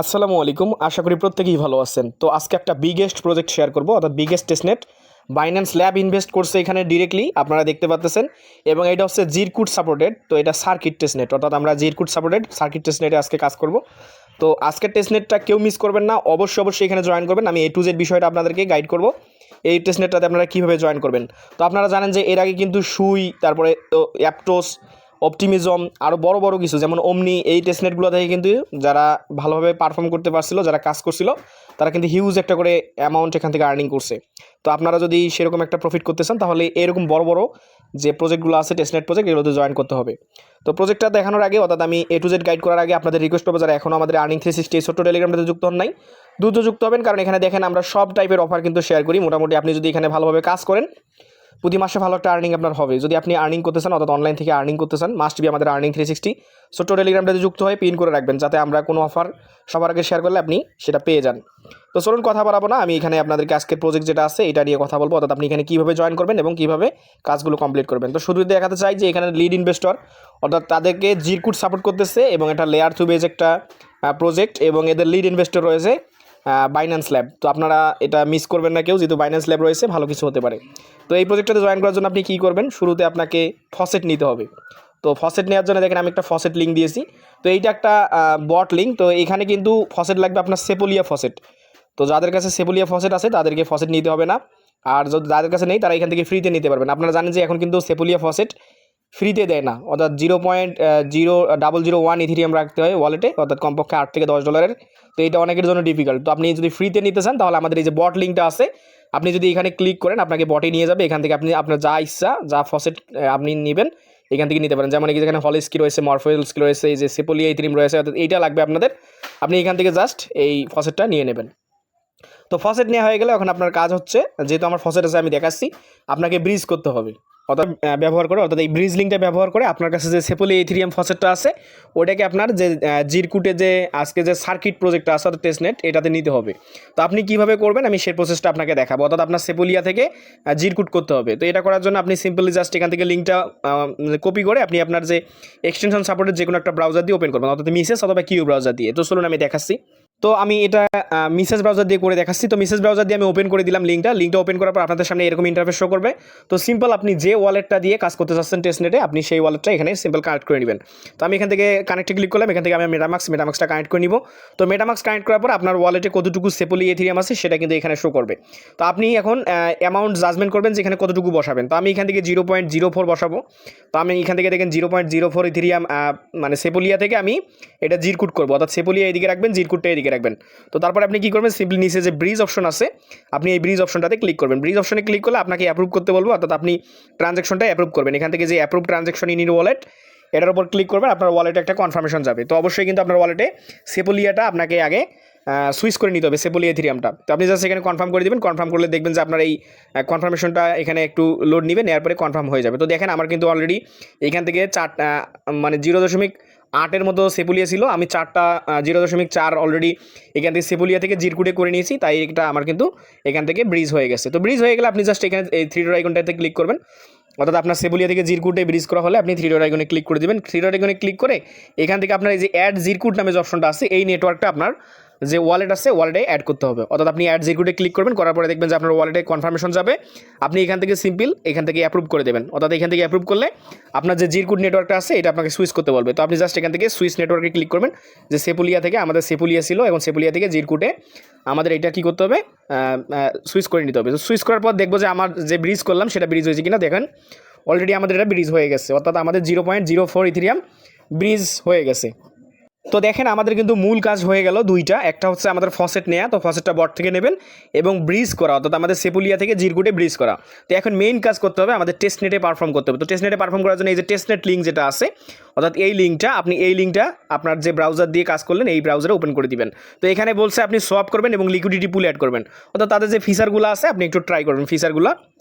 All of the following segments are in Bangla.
আসসালামু আলাইকুম। আশা করি প্রত্যেকেই ভালো আছেন। তো আজকে একটা বিগেস্ট প্রজেক্ট শেয়ার করব, অর্থাৎ biggest testnet. Binance lab invest করছে এখানে ডিরেক্টলি, আপনারা দেখতে পাচ্ছেন। এবং এটা হচ্ছে জিরকুট সাপোর্টেড, তো এটা সার্কিট টেস্টনেট, অর্থাৎ আমরা জিরকুট সাপোর্টেড সার্কিট টেস্টনেটে আজকে কাজ করব। তো আজকের টেস্টনেটটা কেউ মিস করবেন না, অবশ্যই এখানে জয়েন করবেন। আমি A to Z বিষয়টা আপনাদেরকে গাইড করব। এই টেস্টনেটটাতে আপনারা কীভাবে জয়েন করবেন। তো আপনারা জানেন যে এর আগে কিন্তু সুই, তারপরে অ্যাপটোস, অপটিমিজম, আরও বড় বড় কিছু যেমন ওমনি, এই টেস্টনেটগুলো থেকে কিন্তু যারা ভালোভাবে পারফর্ম করতে পারছিল, যারা কাজ করছিল, তারা কিন্তু হিউজ একটা করে অ্যামাউন্ট এখান থেকে আর্নিং করছে। তো আপনারা যদি সেরকম একটা প্রফিট করতে চান, তাহলে এরকম বড় বড় যে প্রজেক্টগুলো আছে টেস্টনেট প্রজেক্ট, এগুলোতে জয়েন করতে হবে। তো প্রজেক্টটা দেখানোর আগে, অর্থাৎ আমি A to Z গাইড করার আগে আপনাদের রিকোয়েস্ট করবো, যারা এখনও আমাদের আর্নিং 360 ছোট্ট টেলিগ্রামটাতে যুক্ত হন নাই, দ্রুত যুক্ত হবেন। কারণ এখানে দেখেন আমরা সব টাইপের অফার কিন্তু শেয়ার করি। মোটামুটি আপনি যদি এখানে ভালোভাবে কাজ করেন, প্রতি মাসে ভালো একটা আর্নিং আপনার হবে। যদি আপনি আর্নিং করতে চান, অর্থাৎ অনলাইন থেকে আর্নিং করতে চান, মাস্ট বি আমাদের আর্নিং 360 ছোট্ট টেলিগ্রামটাতে যুক্ত হয়ে পিন করে রাখবেন, যাতে আমরা কোনো অফার সবার আগে শেয়ার করলে আপনি সেটা পেয়ে যান। তো চলুন কথা বাড়াবো না, আমি এখানে আপনাদেরকে আজকের প্রজেক্ট যেটা আছে এটা নিয়ে কথা বলবো, অর্থাৎ আপনি এখানে কীভাবে জয়েন করবেন এবং কীভাবে কাজগুলো কমপ্লিট করবেন। তো শুধু দেখাতে চাই যে এখানে লিড ইনভেস্টর, অর্থাৎ তাদেরকে জিরকুট সাপোর্ট করতেছে এবং এটা লেয়ার 2 বেজ একটা প্রজেক্ট, এবং এদের লিড ইনভেস্টর রয়েছে বাইন্যান্স ল্যাব। তো আপনারা এটা মিস করবেন না কেউ, যেহেতু বাইন্যান্স ল্যাব রয়েছে, ভালো কিছু হতে পারে। তো এই প্রজেক্টটাতে জয়েন করার জন্য আপনি কী করবেন, শুরুতে আপনাকে ফসেট নিতে হবে। তো ফসেট নেওয়ার জন্য দেখেন আমি একটা ফসেট লিঙ্ক দিয়েছি। তো এইটা একটা বট লিঙ্ক। তো এখানে কিন্তু ফসেট লাগবে আপনার সেপোলিয়া ফসেট। তো যাদের কাছে সেপোলিয়া ফসেট আছে তাদেরকে ফসেট নিতে হবে না, আর যদি যাদের কাছে নেই তারা এখান থেকে ফ্রিতে নিতে পারবেন। আপনারা জানেন যে এখন কিন্তু সেপোলিয়া ফসেট ফ্রিতে দেয় না, অর্থাৎ 0.0001 ইথিরিয়াম রাখতে হয় ওয়ালেটে, অর্থাৎ কমপক্ষে $8 থেকে $10। তো এটা অনেকের জন্য ডিফিকাল্ট। তো আপনি যদি ফ্রিতে নিতে চান, তাহলে আমাদের এই যে বট লিঙ্কটা আছে, আপনি যদি এখানে ক্লিক করেন, আপনাকে বটে নিয়ে যাবে। এখান থেকে আপনি আপনার যা ইচ্ছা, যা ফসেট আপনি নেবেন, এখান থেকে নিতে পারেন। যেমন এখানে হলিস্কি রয়েছে, মরফোয়েলস্কি রয়েছে, এই যে সেপোলিয়া ইথিরিয়াম রয়েছে, অর্থাৎ এইটা লাগবে আপনাদের। আপনি এখান থেকে জাস্ট এই ফসেটটা নিয়ে নেবেন। তো ফসেট নেওয়া হয়ে গেলে এখন আপনার কাজ হচ্ছে, যেহেতু আমার ফসেট আছে আমি দেখাচ্ছি, আপনাকে ব্রিজ করতে হবে, অর্থাৎ ব্যবহার করে, অর্থাৎ এই ব্রিজ লিঙ্কটা ব্যবহার করে আপনার কাছে যে সেপোলি ইথিরিয়াম ফসেটটা আছে, ওটাকে আপনার যে জিরকুটে যে আজকে যে সার্কিট প্রজেক্টটা আছে, অর্থাৎ টেস্টনেট, এটাতে নিতে হবে। তো আপনি কীভাবে করবেন আমি সেই প্রসেসটা আপনাকে দেখাবো, অর্থাৎ আপনার সেপোলিয়া থেকে জিরকুট করতে হবে। তো এটা করার জন্য আপনি সিম্পলি জাস্ট এখান থেকে লিঙ্কটা কপি করে আপনি আপনার যে এক্সটেনশন সাপোর্টের যে কোনো একটা ব্রাউজার দিয়ে ওপেন করবেন, অর্থাৎ মিসেস অথবা কিউ ব্রাউজার দিয়ে। তো চলুন আমি দেখাচ্ছি। তো আমি এটা মিসেস ব্রাউজার দিয়ে করে দেখাচ্ছি। তো মিসেস ব্রাউজার দিয়ে আমি ওপেন করে দিলাম লিঙ্কটা ওপেন করার পর আপনাদের সামনে এরকম ইন্টারফেস শো করবে। তো সিম্পল আপনি যে ওয়ালেটটা দিয়ে কাজ করতে চাচ্ছেন টেস্টনেটে, আপনি সেই ওয়ালেটটা এখানে সিম্পল কানেক্ট করে নেবেন। তো আমি এখান থেকে কানেক্টে ক্লিক করলাম, এখান থেকে আমি মেটামাক্সটা কানেক্ট করে নিব। তো মেটামাক্স কানেক্ট করার পর আপনার ওয়ালেটে কতটুকু সেপোলি ইথিরিয়াম আছে সেটা কিন্তু এখানে শো করবে। তো আপনি এখন অ্যামাউন্ট জাজমেন্ট করবেন যে এখানে কতটুকু বসাবেন। তো আমি এখান থেকে 0.04 বসাবো। তো আমি এখান থেকে দেখেন 0.04 ইথিরিয়াম মানে সেপোলিয়া থেকে আমি এটা জিরকুট করবো, অর্থাৎ সেপোলিয়া এদিকে রাখবেন, জিরকুটটা এদিকে রাখবেন। তো তারপরে আপনি কী করবেন, সিম্পলি নিচে যে ব্রিজ অপশন আছে, আপনি এই ব্রিজ অপশনটাতে ক্লিক করবেন। ব্রিজ অপশনে ক্লিক করলে আপনাকে অ্যাপ্রুভ করতে বলবো, অর্থাৎ আপনি ট্রানজ্যাকশনটা অ্যাপ্রুভ করবেন। এখান থেকে যে approve transaction in your wallet, এটার উপর ক্লিক করবেন, আপনার ওয়ালেটে একটা কনফার্মেশন যাবে। তো অবশ্যই কিন্তু আপনার ওয়ালেটে সেপোলিয়াটা আপনাকে আগে সুইচ করে নিতে হবে, সেপোলিয়া ইথিরিয়ামটা। তো আপনি জাস্ট এখানে কনফার্ম করে দেবেন। কনফার্ম করলে দেখবেন যে আপনার এই কনফার্মেশনটা এখানে একটু লোড নেবেন, নেওয়ার পরে কনফার্ম হয়ে যাবে। তো দেখেন আমার কিন্তু অলরেডি এখান থেকে মানে 0.8 মতো সেপোলিয়া ছিল। আমি 0.4 অলরেডি এখান থেকে সেপোলিয়া থেকে জিরকুটে করে নিয়েছি, তাই এটা আমার কিন্তু এখান থেকে ব্রিজ হয়ে গেছে। তো ব্রিজ হয়ে গেলে আপনি জাস্ট এখানে এই 3 ডট আইকনটাতে ক্লিক করবেন, অর্থাৎ আপনার সেপোলিয়া থেকে জিরকুটে ব্রিজ করা হলে আপনি 3 ডট আইকনে ক্লিক করে দেবেন। 3 ডট আইকনে ক্লিক করে এখান থেকে আপনার এই যে অ্যাড জিরকুট নামে যে অপশনটা আছে, এই নেটওয়ার্কটা আপনার যে ওয়ালেট আছে ওয়ালেটে অ্যাড করতে হবে। অর্থাৎ আপনি অ্যাড জিরকুটে ক্লিক করবেন, করার পরে দেখবেন যে আপনার ওয়ালেটে কনফার্মেশন যাবে। আপনি এখান থেকে সিম্পল এখান থেকে অ্যাপ্রুভ করে দেবেন, অর্থাৎ এখান থেকে অ্যাপ্রুভ করলে আপনার যে জিরকুট নেটওয়ার্কটা আছে এটা আপনাকে সুইচ করতে বলবে। তো আপনি জাস্ট এখান থেকে সুইচ নেটওয়ার্কে ক্লিক করবেন, যে সেপোলিয়া থেকে আমাদের সেপোলিয়া ছিল, এবং সেপোলিয়া থেকে জিরকুটে আমাদের এটা কী করতে হবে, সুইচ করে নিতে হবে। তো সুইচ করার পর দেখবো যে আমার যে ব্রিজ করলাম সেটা ব্রিজ হয়েছে কিনা। দেখেন অলরেডি আমাদের এটা ব্রিজ হয়ে গেছে, অর্থাৎ আমাদের 0.04 ইথিরিয়াম ব্রিজ হয়ে গেছে। তো দেখেন আমাদের কিন্তু মূল কাজ হয়ে গেল দুইটা। একটা হচ্ছে আমাদের ফসেট নেওয়া, তো ফসেটটা বট থেকে নেবেন, এবং ব্রিজ করা, অর্থাৎ আমাদের সেপোলিয়া থেকে জিরকুটে ব্রিজ করা। তো এখন মেইন কাজ করতে হবে, আমাদের টেস্টনেটে পারফর্ম করতে হবে। তো টেস্টনেটে পারফর্ম করার জন্য এই যে টেস্টনেট লিঙ্ক যেটা আছে, অর্থাৎ এই লিঙ্কটা আপনার যে ব্রাউজার দিয়ে কাজ করলেন এই ব্রাউজারে ওপেন করে দিবেন। তো এখানে বলছে আপনি সোয়াপ করবেন এবং লিকুইডিটি পুল অ্যাড করবেন, অর্থাৎ তাদের যে ফিচারগুলো আছে আপনি একটু ট্রাই করবেন ফিচারগুলো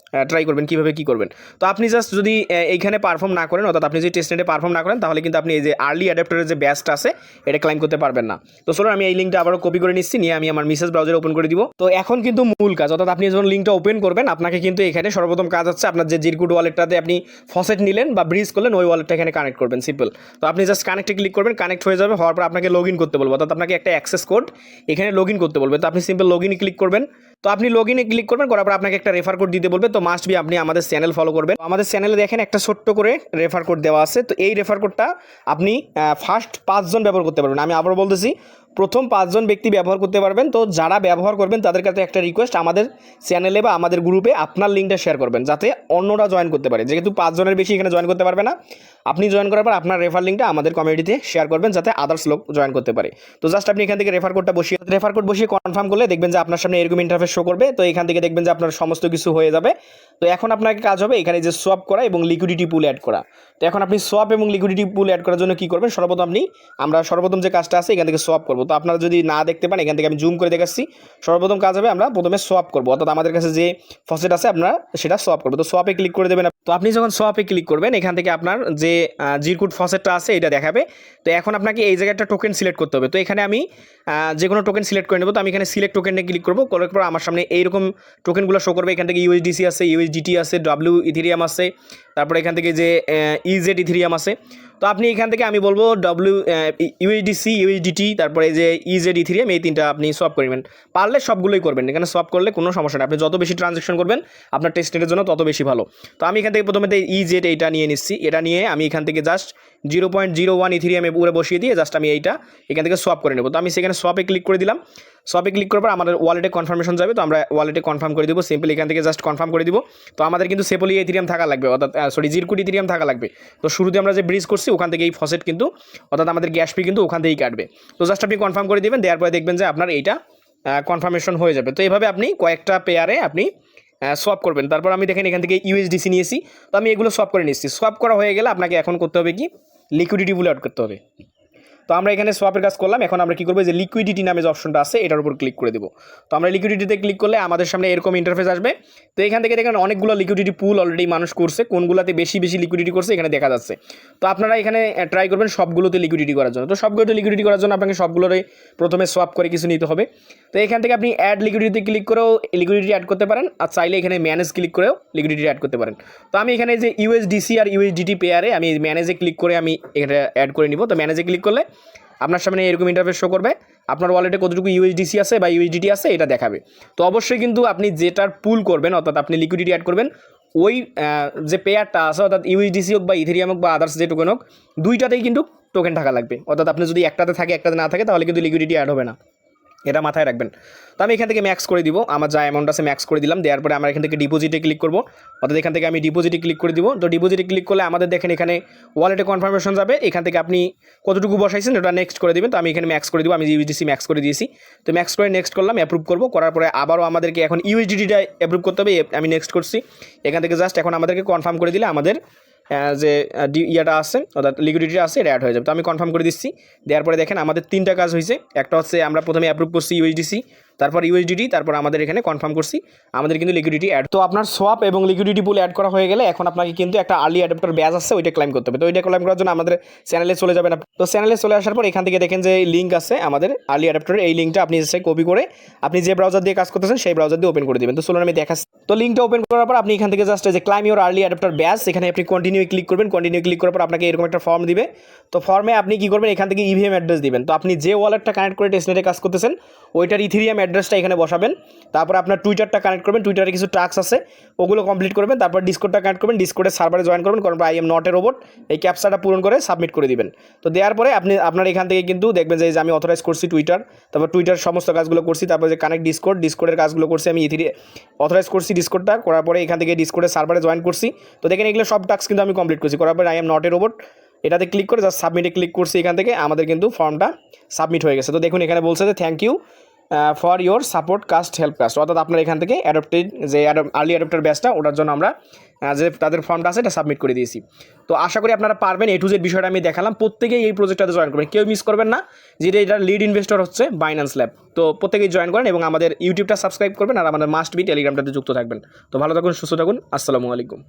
ট্রাই করবেন কীভাবে কী করবেন। তো আপনি জাস্ট যদি এইখানে পারফর্ম না করেন, অর্থাৎ আপনি যদি টেস্টনেটে পারফর্ম না করেন, তাহলে কিন্তু আপনি এই যে আর্লি অ্যাডাপ্টারের যে ব্যাচটা আছে এটা ক্লাইম করতে পারবেন না। তো চলুন আমি এই লিঙ্কটা আবারও কপি করে নিচ্ছি, নিয়ে আমি আমার মেসেজ ব্রাউজারে ওপেন করে দিব। তো এখন কিন্তু মূল কাজ, অর্থাৎ আপনি যখন লিঙ্কটা ওপেন করবেন, আপনাকে কিন্তু এখানে সর্বপ্রথম কাজ হচ্ছে আপনার যে জিরকুট ওয়ালেটটাতে আপনি ফসেট নিলেন বা ব্রিজ করলেন, ওই ওয়ালেটটা এখানে কানেক্ট করবেন, সিম্পল। তো আপনি জাস্ট কানেক্টে ক্লিক করবেন, কানেক্ট হয়ে যাবে, হওয়ার পর আপনাকে লগ ইন করতে বলবো, অর্থাৎ আপনাকে একটা অ্যাক্সেস কোড এখানে লগ ইন করতে বলবে। তো আপনি সিম্পল লগ ইনে ক্লিক করবেন। তো আপনি লগ ইনে ক্লিক করবেন, করার পর আপনাকে একটা রেফার কোড দিতে বলবে। তো মাস্ট বি আপনি আমাদের চ্যানেল ফলো করবেন। আমাদের চ্যানেলে দেখেন একটা ছোট্ট করে রেফার কোড দেওয়া আছে। তো এই রেফার কোডটা আপনি ফার্স্ট 5 জন ব্যবহার করতে পারবেন। আমি আবার বলতেছি, প্রথম 5 জন ব্যক্তি ব্যবহার করতে পারবেন। তো যারা ব্যবহার করবেন তাদের কাছে একটা রিকোয়েস্ট, আমাদের চ্যানেলে বা আমাদের গ্রুপে আপনার লিঙ্কটা শেয়ার করবেন, যাতে অন্যরা জয়েন করতে পারে। যেহেতু 5 জনের বেশি এখানে জয়েন করতে পারবে না, আপনি জয়েন করার পর আপনার রেফার লিঙ্কটা আমাদের কমিউনিটিতে শেয়ার করবেন, যাতে আদার্স লোক জয়েন করতে পারে। তো জাস্ট আপনি এখান থেকে রেফার কোড বসিয়ে কনফার্ম করলে দেখবেন যে আপনার সামনে এরকম ইন্টারফেস শো করবে। তো এখান থেকে দেখবেন যে আপনার সমস্ত কিছু হয়ে যাবে। তো এখন আপনাকে কাজ হবে এখানে যে সোয়াপ করা এবং লিকুইডিটি পুল অ্যাড করা। তো এখন আপনি সোয়াপ এবং লিকুইডিটি পুল অ্যাড করার জন্য কী করবেন, আমরা সর্বপ্রথম যে কাজটা আছে এখান থেকে সোয়াপ করবো। তো আপনারা যদি না দেখতে পান, এখান থেকে আমি জুম করে দেখাচ্ছি। সর্বপ্রথম কাজ হবে আমরা প্রথমে সোয়াপ করবো, অর্থাৎ আমাদের কাছে যে ফসেট আছে আপনারা সেটা সোয়াপ করবো। তো সোয়াপে ক্লিক করে দেবেন। তো আপনি যখন সোয়াপে ক্লিক করবেন, এখান থেকে আপনার যে জিরকুট ফসেটটা আছে এটা দেখাবে। তো এখন আপনাকে এই জায়গায় একটা টোকেন সিলেক্ট করতে হবে। তো এখানে আমি যে কোনো টোকেন সিলেক্ট করে নেবো। তো আমি এখানে সিলেক্ট টোকেনে ক্লিক করবো, করার পর আমার সামনে এইরকম টোকেনগুলো শো করবে। এখান থেকে ইউএসডিসি আছে, ইউএসডিটি আছে, ডাব্লিউ ইথেরিয়াম আছে, তারপরে এখান থেকে যে ইজেড ইথেরিয়াম আছে। তো আপনি এখান থেকে আমি বলবো ইউএসডিসি, ইউএসডিটি, তারপরে যে ইজেড ইথেরিয়াম, এই তিনটা আপনি সোয়াপ করবেন। পারলে সবগুলোই করবেন, এখানে সোয়াপ করলে কোনো সমস্যা নেই। আপনি যত বেশি ট্রানজ্যাকশন করবেন আপনার টেস্টনেটের জন্য তত বেশি ভালো। তো আমি এখান থেকে প্রথমে ইজেড এইটা নিয়ে নিচ্ছি। এটা নিয়ে আমি এখান থেকে জাস্ট 0.01 ইথেরিয়ামে পুরো বসিয়ে দিয়ে জাস্ট আমি এইটা এখান থেকে সোয়াপ করে নেব। তো আমি সেখানে সোয়াপে ক্লিক করে দিলাম। সোয়াপে ক্লিক করার পর আমাদের ওয়ালেটে কনফার্মেশন যাবে। তো আমরা ওয়ালেটে কনফার্ম করে দেবো, সিম্পল এখান থেকে জাস্ট কনফার্ম করে দিব। তো আমাদের কিন্তু সেপলি ইথেরিয়াম থাকা লাগবে, অর্থাৎ জিরকুট ইথেরিয়াম থাকা লাগবে। তো শুরুতে আমরা যে ব্রিজ করছি ওখান থেকে এই ফসেট কিন্তু, অর্থাৎ আমাদের গ্যাস ফি কিন্তু ওখান থেকেই কাটবে। তো জাস্ট আপনি কনফার্ম করে দেবেন, দেওয়ার পরে দেখবেন যে আপনার এইটা কনফার্মেশন হয়ে যাবে। তো এইভাবে আপনি কয়েকটা পেয়ারে আপনি সোয়াপ করবেন। তারপর আমি দেখেন এখান থেকে ইউএসডিসি নিয়েছি। তো আমি এগুলো সোয়াপ করে নিচ্ছি। সোয়াপ করা হয়ে গেলে আপনাকে এখন করতে হবে কি, লিকুইডিটি পুল অ্যাড করতে হবে। তো আমরা এখানে সোয়াপের কাজ করলাম। এখন আমরা কী করবো, যে লিকুইডিটি নামে যে অপশনটা আছে এটার উপর ক্লিক করে দেবো। তো আমরা লিকুইডিটিতে ক্লিক করলে আমাদের সামনে এরকম ইন্টারফেস আসবে। তো এখান থেকে দেখেন অনেকগুলো লিকুইডিটি পুল অলরেডি মানুষ করছে, কোনগুলোতে বেশি লিকুইডিটি করছে এখানে দেখা যাচ্ছে। তো আপনারা এখানে ট্রাই করবেন সবগুলোতে লিকুইডিটি করার জন্য। তো সবগুলোতে লিকুইডিটি করার জন্য আপনাকে সবগুলোরে প্রথমে সোয়াপ করে কিছু নিতে হবে। তো এখান থেকে আপনি অ্যাড লিকুইডিটিতে ক্লিক করেও লিকুইডিটি অ্যাড করতে পারেন, আর চাইলে এখানে ম্যানেজ ক্লিক করেও লিকুইডিটি অ্যাড করতে পারেন। তো আমি এখানে যে ইউএসডিসি আর ইউএসডিটি পেয়ারে আমি ম্যানেজে ক্লিক করে আমি এখানে অ্যাড করে নিব। তো ম্যানেজে ক্লিক করলে আপনার সামনে এরকম ইন্টারফেস শো করবে, আপনার ওয়ালেটে কতটুকু ইউএসডিসি আছে বা ইউএসডিটি আছে এটা দেখাবে। তো অবশ্যই কিন্তু আপনি যেটার পুল করবেন, অর্থাৎ আপনি লিকুইডিটি অ্যাড করবেন, ওই যে পেয়ারটা আছে, অর্থাৎ ইউএসডিসি হোক বা ইথেরিয়াম হোক বা আদার্স যে টোকেন হোক, দুইটাতেই কিন্তু টোকেন থাকা লাগবে। অর্থাৎ আপনি যদি একটাতে থাকে একটাতে না থাকে তাহলে কিন্তু লিকুইডিটি অ্যাড হবে না, এটা মাথায় রাখবেন। তো আমি এখান থেকে ম্যাক্স করে দিব, আমার যা অ্যামাউন্ট আছে ম্যাক্স করে দিলাম। দেওয়ার পরে আমরা এখান থেকে ডিপোজিটে ক্লিক করবো, অর্থাৎ এখান থেকে আমি ডিপোজিটে ক্লিক করে দিব। তো ডিপোজিটে ক্লিক করলে আমাদের দেখেন এখানে ওয়ালেটে কনফার্মেশন যাবে। এখান থেকে আপনি কতটুকু বসাইছেন ওটা নেক্সট করে দেবেন। তো আমি এখানে ম্যাক্স করে দিব, আমি ইউএসডিসি ম্যাক্স করে দিয়েছি। তো ম্যাক্স করে নেক্সট করলাম, অ্যাপ্রুভ করবো। করার পরে আবারও আমাদেরকে এখন ইউএসডিটিটা অ্যাপ্রুভ করতে হবে, আমি নেক্সট করছি। এখান থেকে জাস্ট এখন আমাদেরকে কনফার্ম করে দিলে আমাদের যে ইয়াটা আছে, অর্থাৎ লিকুইডিটি আছে, এটা অ্যাড হয়ে যাবে। তো আমি কনফার্ম করে দিচ্ছি। দেওয়ার পরে দেখেন আমাদের তিনটা কাজ হয়েছে। একটা হচ্ছে আমরা প্রথমে অ্যাপ্রুভ করছি ইউএসডিসি, তারপর ইউএসডিটি, তারপর আমাদের এখানে কনফার্ম করছি, আমাদের কিন্তু লিকুইডিটি অ্যাড। তো আপনার সোয়াপ এবং লিকুইডিটি পুল অ্যাড করা হয়ে গেলে এখন আপনাকে কিন্তু একটা আর্লি অ্যাডাপ্টার ব্যাচ আছে, ওইটা ক্লাইম করতে হবে। তো ওইটা ক্লাইম করার জন্য আমাদের চ্যানেলে চলে যাবেন। তো চ্যানেলে চলে আসার পর এখান থেকে দেখেন যে লিঙ্ক আছে আমাদের আর্লি অ্যাডাপ্টারের, এই লিঙ্কটা আপনি এসে কপি করে আপনি যে ব্রাউজার দিয়ে কাজ করতেছেন সেই ব্রাউজার দিয়ে ওপেন করে দেবেন। তো চলুন আমি দেখাচ্ছি। তো লিঙ্কটা ওপেন করার পর আপনি এখান থেকে জাস্ট যে claim your early adapter batch, এখানে আপনি কন্টিনিউ ক্লিক করবেন। কন্টিনিউ ক্লিক করার পর আপনাকে এরকম একটা ফর্ম দিবে। তো ফর্মে আপনি কী করবেন, এখান থেকে ইভিএম অ্যাড্রেস দিবেন। তো আপনি যে ওয়ালেটটা কানেক্ট করে টেস্টনেটে কাজ করতেছেন ওইটার ইথেরিয়াম অ্যাড্রেসটা এখানে বসাবেন। তারপর আপনার টুইটারটা কানেক্ট করবেন, টুইটারে কিছু টাস্ক আছে ওগুলো কমপ্লিট করবেন। তারপর ডিসকর্ডটা কানেক্ট করবেন, ডিসকর্ডের সার্ভারে জয়েন করবেন, কারণ I am not a robot, এই ক্যাপচাটা পূরণ করে সাবমিট করে দিবেন। তো দেওয়ার পরে আপনি আপনার এখান থেকে কিন্তু দেখবেন যে আমি অথরাইজ করছি টুইটার, তারপর টুইটার সমস্ত কাজগুলো করছি, তারপর যে কানেক্ট ডিসকর্ডের কাজগুলো করছি আমি অথরাইজ করছি ডিসকর্ডটা, করার পরে এখান থেকে ডিসকর্ডের সার্ভারে জয়েন করছি। তো দেখেন এগুলো সব টাস্ক কিন্তু আমি কমপ্লিট করছি। করার পরে I am not a robot এটাতে ক্লিক করে জাস্ট সাবমিটে ক্লিক করছি। এখান থেকে আমাদের কিন্তু ফর্মটা সাবমিট হয়ে গেছে। তো দেখুন এখানে বলছে যে thank you for your support cast help cast, অর্থাৎ আপনার এখান থেকে অ্যাডপ্টেড যে আর্লি অ্যাডপ্টার ব্যাচটা, ওটার জন্য আমরা যে তাদের ফর্মটা আছে এটা সাবমিট করে দিয়েছি। তো আশা করি আপনারা পারবেন। A to Z বিষয়টা আমি দেখালাম, প্রত্যেকেই এই প্রজেক্টটাতে জয়েন করবেন, কেউ মিস করবেন না। যেটা এটার লিড ইনভেস্টর হচ্ছে বাইন্যান্স ল্যাব। তো প্রত্যেকেই জয়েন করেন এবং আমাদের ইউটিউবটা সাবস্ক্রাইব করবেন আর আমাদের মাস্ট বি টেলিগ্রামটাতে যুক্ত থাকবেন। তো ভালো থাকুন, সুস্থ থাকুন, আসসালামু আলাইকুম।